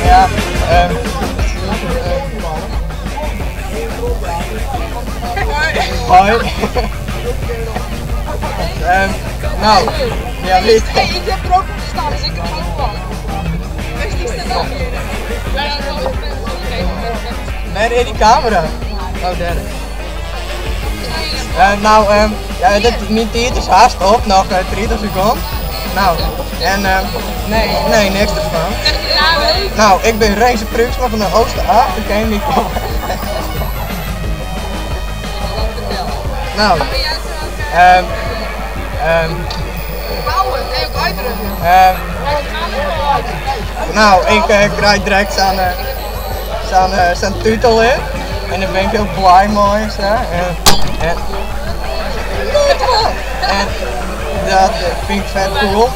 Ja, hoi. Nou, ja, weet Hey, ik heb er ook op gestaan, dus ik heb er ook van. Wees niet staan hier. Ben in die camera. Oh, derde. Ja, mijn tijd is haast op, nog 30 seconden. Nou, en nee, niks ervan. Nou, ik ben Reese Pruksma van de Oosten A, ik ken niet komen. Nou, nou, ik krijg direct zijn titel in en daar ben ik heel blij mee. En dat vind ik vet cool.